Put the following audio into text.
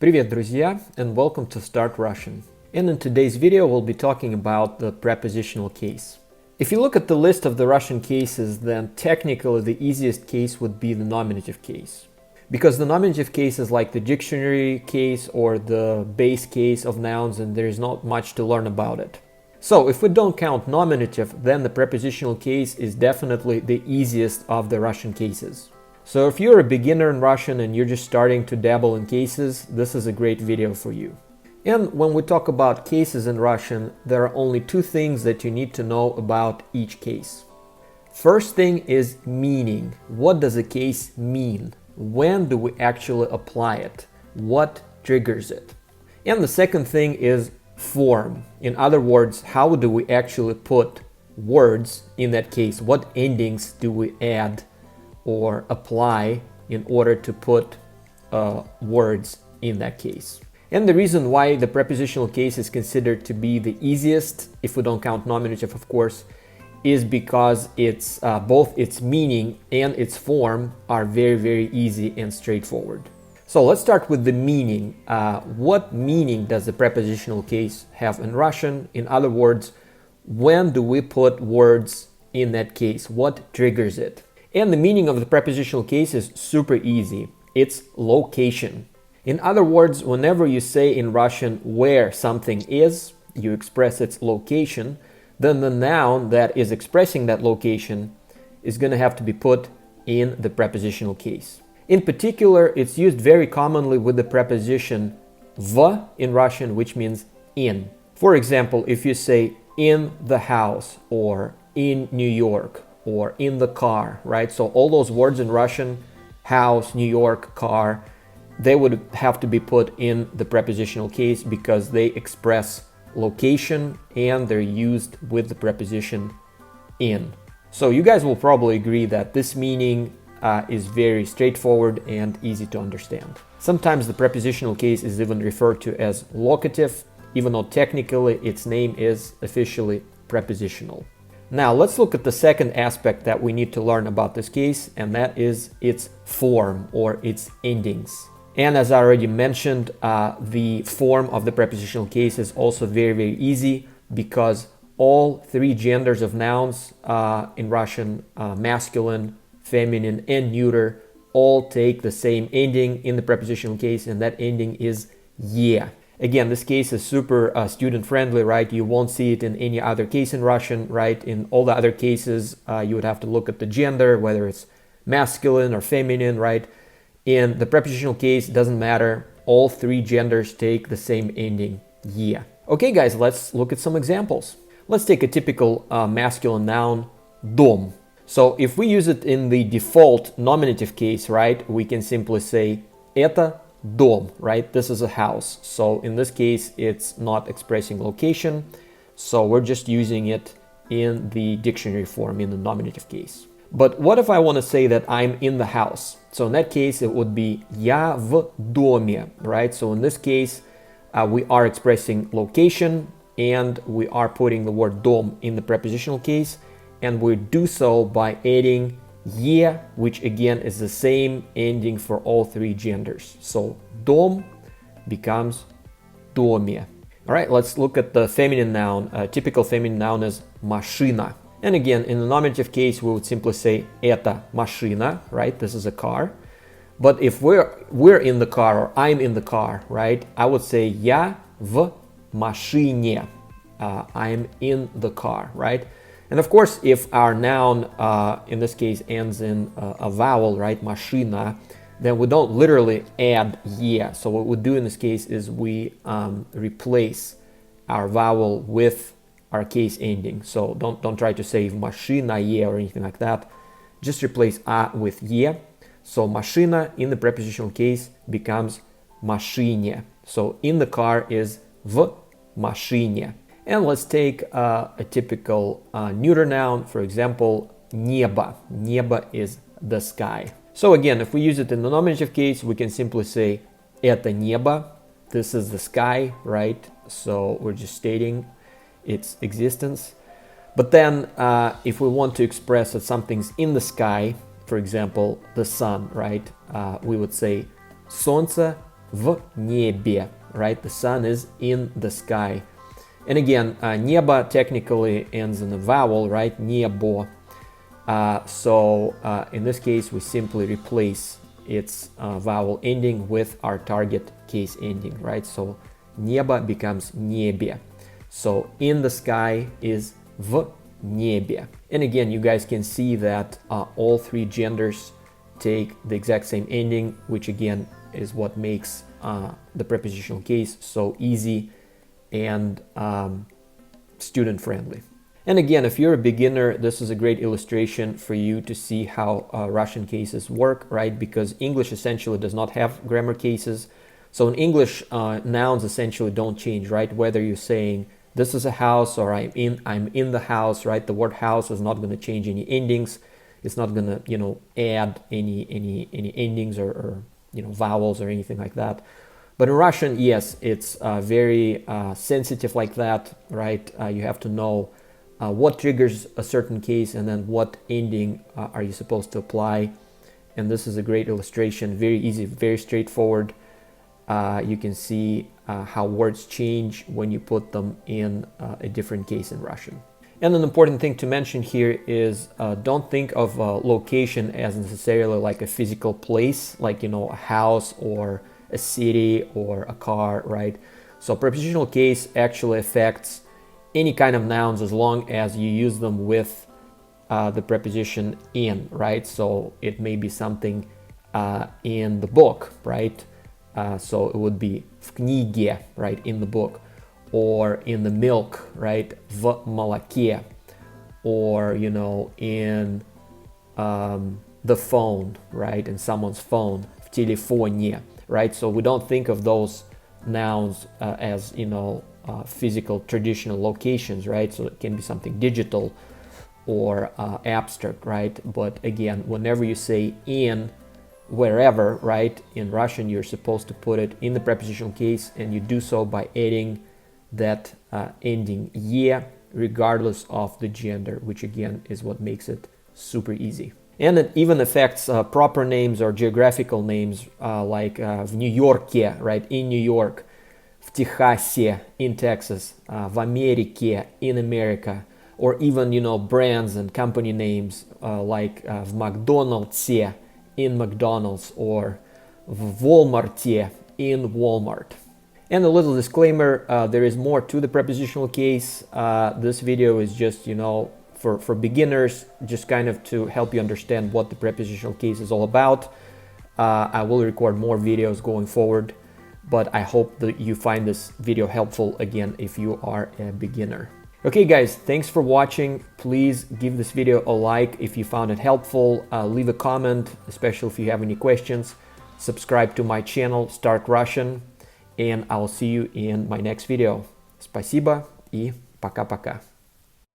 Привет, друзья, and welcome to Start Russian. And in today's video, we'll be talking about the prepositional case. If you look at the list of the Russian cases, then technically the easiest case would be the nominative case. Because the nominative case is like the dictionary case or the base case of nouns, and there's not much to learn about it. So if we don't count nominative, then the prepositional case is definitely the easiest of the Russian cases. So if you're a beginner in Russian and you're just starting to dabble in cases, this is a great video for you. And when we talk about cases in Russian, there are only two things that you need to know about each case. First thing is meaning. What does a case mean? When do we actually apply it? What triggers it? And the second thing is form. In other words, how do we actually put words in that case? What endings do we add or apply in order to put words in that case? And the reason why the prepositional case is considered to be the easiest, if we don't count nominative, of course, is because it's both its meaning and its form are very easy and straightforward. So let's start with the meaning. What meaning does the prepositional case have in Russian? In other words, when do we put words in that case? What triggers it? And the meaning of the prepositional case is super easy. It's location. In other words, whenever you say in Russian where something is, you express its location, then the noun that is expressing that location is going to have to be put in the prepositional case. In particular, it's used very commonly with the preposition v in Russian, which means in. For example, if you say in the house or in New York, or in the car, right? So all those words in Russian, house, New York, car, they would have to be put in the prepositional case because they express location and they're used with the preposition in. So you guys will probably agree that this meaning is very straightforward and easy to understand. Sometimes the prepositional case is even referred to as locative, even though technically its name is officially prepositional. Now let's look at the second aspect that we need to learn about this case, and that is its form or its endings. And as I already mentioned, the form of the prepositional case is also very easy because all three genders of nouns in Russian, masculine, feminine, and neuter, all take the same ending in the prepositional case, and that ending is ye. Again, this case is super student-friendly, right? You won't see it in any other case in Russian, right? In all the other cases, you would have to look at the gender, whether it's masculine or feminine, right? In the prepositional case, it doesn't matter. All three genders take the same ending, ye. Okay, guys, let's look at some examples. Let's take a typical masculine noun, dom. So if we use it in the default nominative case, right, we can simply say это dom, right? This is a house. So in this case, it's not expressing location. So we're just using it in the dictionary form in the nominative case. But what if I want to say that I'm in the house? So in that case, it would be я в доме, right? So in this case, we are expressing location and we are putting the word dom in the prepositional case. And we do so by adding ye, which again is the same ending for all three genders. So dom becomes доме. All right, let's look at the feminine noun. A typical feminine noun is машина. And again, in the nominative case, we would simply say это машина, right? This is a car. But if we're in the car or I'm in the car, right? I would say я в машине. I'm in the car, right? And of course, if our noun, in this case, ends in a vowel, right, машина, then we don't literally add ye. So what we do in this case is we replace our vowel with our case ending. So don't try to say машина ye or anything like that. Just replace a with ye. So машина in the prepositional case becomes машине. So in the car is в машине. And let's take a typical neuter noun, for example, небо. Небо is the sky. So again, if we use it in the nominative case, we can simply say это небо. This is the sky, right? So we're just stating its existence. But then if we want to express that something's in the sky, for example, the sun, right? We would say солнце в небе, right? The sun is in the sky. And again, небо technically ends in a vowel, right? Небо. So in this case, we simply replace its vowel ending with our target case ending, right? So небо becomes небе. So in the sky is в небе. And again, you guys can see that all three genders take the exact same ending, which again is what makes the prepositional case so easy and student friendly. And again, if you're a beginner, this is a great illustration for you to see how Russian cases work, right? Because English essentially does not have grammar cases. So in English, nouns essentially don't change, right? Whether you're saying this is a house or I'm in the house, right? The word house is not going to change any endings. It's not going to, add any endings or vowels or anything like that. But in Russian, yes, it's very sensitive like that, right? You have to know what triggers a certain case and then what ending are you supposed to apply. And this is a great illustration, very easy, very straightforward. You can see how words change when you put them in a different case in Russian. And an important thing to mention here is don't think of location as necessarily like a physical place, like, a house or a city or a car, right? So prepositional case actually affects any kind of nouns as long as you use them with the preposition in, right? So it may be something in the book, right? So it would be в книге, right, in the book, or in the milk, right, в молоке, or, in the phone, right, in someone's phone, в телефоне, right? So we don't think of those nouns as, physical traditional locations, right? So it can be something digital or abstract, right? But again, whenever you say in, wherever, right, in Russian, you're supposed to put it in the prepositional case, and you do so by adding that ending ye, regardless of the gender, which again is what makes it super easy. And it even affects proper names or geographical names like в Нью-Йорке, right, in New York, в Техасе, in Texas, в Америке, in America, or even, brands and company names like в Макдональдсе, in McDonald's, or в Walmarте, in Walmart. And a little disclaimer, there is more to the prepositional case. This video is just, for beginners, just kind of to help you understand what the prepositional case is all about. I will record more videos going forward, but I hope that you find this video helpful, again, if you are a beginner. Okay guys, thanks for watching. Please give this video a like if you found it helpful. Leave a comment, especially if you have any questions. Subscribe to my channel, Start Russian, and I'll see you in my next video. Спасибо и пока-пока.